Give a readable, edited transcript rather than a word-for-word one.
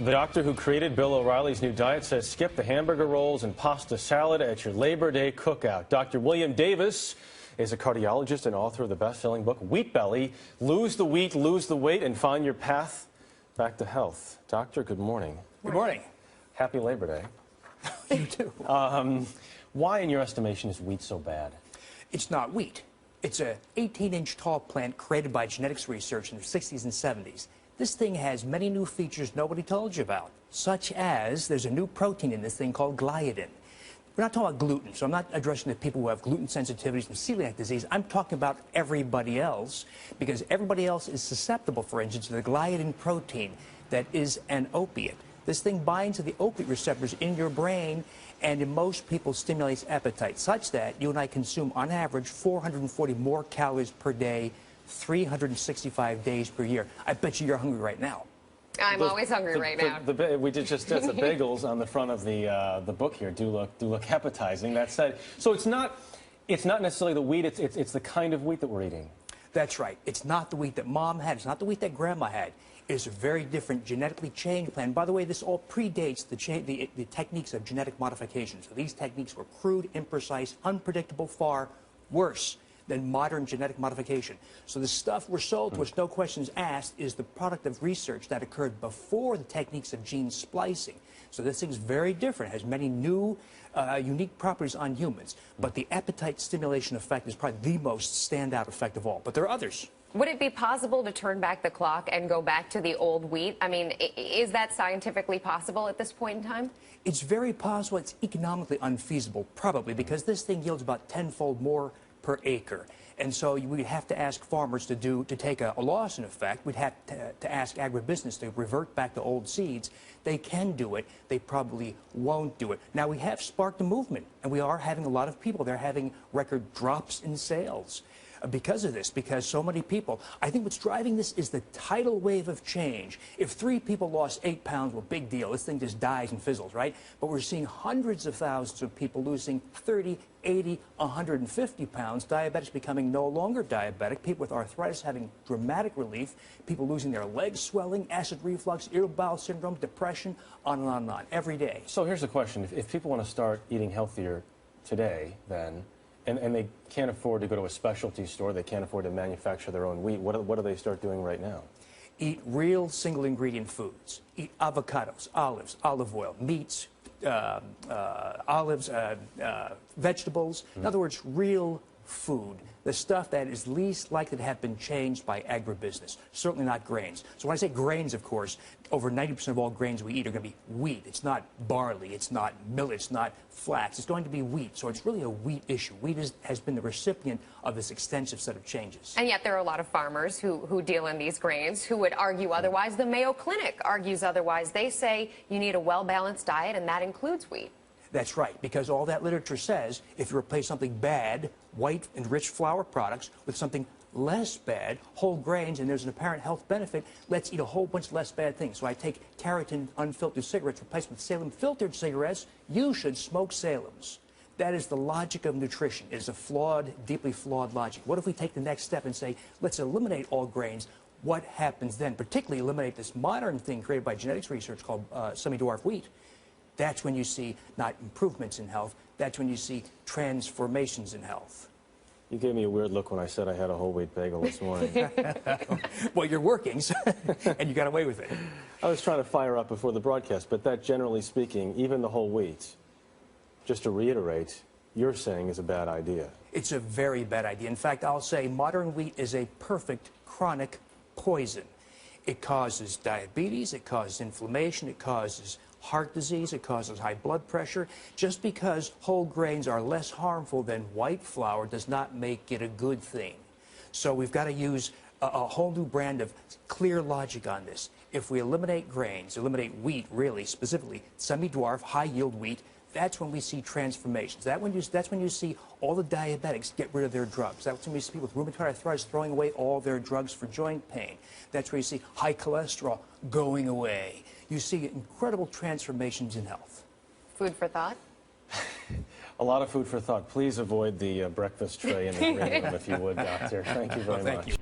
The doctor who created Bill O'Reilly's new diet says skip the hamburger rolls and pasta salad at your Labor Day cookout. Dr. William Davis is a cardiologist and author of the best-selling book, Wheat Belly, Lose the Wheat, Lose the Weight, and Find Your Path Back to Health. Doctor, good morning. Good morning. Happy Labor Day. You too. Why, in your estimation, is wheat so bad? It's not wheat. It's an 18-inch tall plant created by genetics research in the 60s and 70s. This thing has many new features nobody told you about, such as there's a new protein in this thing called gliadin. We're not talking about gluten, so I'm not addressing the people who have gluten sensitivities and celiac disease. I'm talking about everybody else, because everybody else is susceptible, for instance, to the gliadin protein that is an opiate. This thing binds to the opiate receptors in your brain, and in most people stimulates appetite, such that you and I consume, on average, 440 more calories per day, 365 days per year. I bet you're hungry right now. I'm always hungry right now. We did just the bagels on the front of the book here do look appetizing. That said, so it's not necessarily the wheat. It's the kind of wheat that we're eating. That's right. It's not the wheat that Mom had. It's not the wheat that Grandma had. It's a very different genetically changed plant. By the way, this all predates the techniques of genetic modification. So these techniques were crude, imprecise, unpredictable, far worse than modern genetic modification. So the stuff we're sold to us, no questions asked, is the product of research that occurred before the techniques of gene splicing. So this thing's very different, has many new, unique properties on humans. But the appetite stimulation effect is probably the most standout effect of all. But there are others. Would it be possible to turn back the clock and go back to the old wheat? I mean, is that scientifically possible at this point in time? It's very possible. It's economically unfeasible, probably, because this thing yields about tenfold more per acre. And so we'd have to ask farmers to take a loss in effect. We'd have to ask agribusiness to revert back to old seeds. They can do it. They probably won't do it. Now, we have sparked a movement, and we are having a lot of people. They're having record drops in sales because of this, because so many people. I think what's driving this is the tidal wave of change. If 3 people lost 8 pounds, well, big deal. This thing just dies and fizzles, right? But we're seeing hundreds of thousands of people losing 30, 80, 150 pounds, diabetics becoming no longer diabetic, people with arthritis having dramatic relief, people losing their legs swelling, acid reflux, irritable bowel syndrome, depression, on and on and on, every day. So here's the question. If people want to start eating healthier today, then, and they can't afford to go to a specialty store, they can't afford to manufacture their own wheat, what do they start doing right now? Eat real single-ingredient foods. Eat avocados, olives, olive oil, meats, olives, vegetables. In other words, real food. The stuff that is least likely to have been changed by agribusiness. Certainly not grains. So when I say grains, of course, over 90% of all grains we eat are going to be wheat. It's not barley. It's not millet. It's not flax. It's going to be wheat. So it's really a wheat issue. Wheat has been the recipient of this extensive set of changes. And yet there are a lot of farmers who deal in these grains who would argue otherwise. The Mayo Clinic argues otherwise. They say you need a well-balanced diet, and that includes wheat. That's right, because all that literature says if you replace something bad, white and rich flour products, with something less bad, whole grains, and there's an apparent health benefit, let's eat a whole bunch less bad things. So I take Tareyton unfiltered cigarettes replaced with Salem filtered cigarettes. You should smoke Salems. That is the logic of nutrition. It is a flawed, deeply flawed logic. What if we take the next step and say, let's eliminate all grains? What happens then? Particularly eliminate this modern thing created by genetics research called semi-dwarf wheat. That's when you see not improvements in health, that's when you see transformations in health. You gave me a weird look when I said I had a whole wheat bagel this morning. Well, you're working, and you got away with it. I was trying to fire up before the broadcast, but that, generally speaking, even the whole wheat, just to reiterate, you're saying is a bad idea. It's a very bad idea. In fact, I'll say modern wheat is a perfect chronic poison. It causes diabetes, it causes inflammation, it causes heart disease, it causes high blood pressure. Just because whole grains are less harmful than white flour does not make it a good thing. So we've got to use a whole new brand of clear logic on this. If we eliminate grains, eliminate wheat really, specifically semi-dwarf, high-yield wheat, that's when we see transformations. That's when you see all the diabetics get rid of their drugs. That's when you see people with rheumatoid arthritis throwing away all their drugs for joint pain. That's where you see high cholesterol going away. You see incredible transformations in health. Food for thought? A lot of food for thought. Please avoid the breakfast tray in the green room, if you would, Doctor. Thank you very much.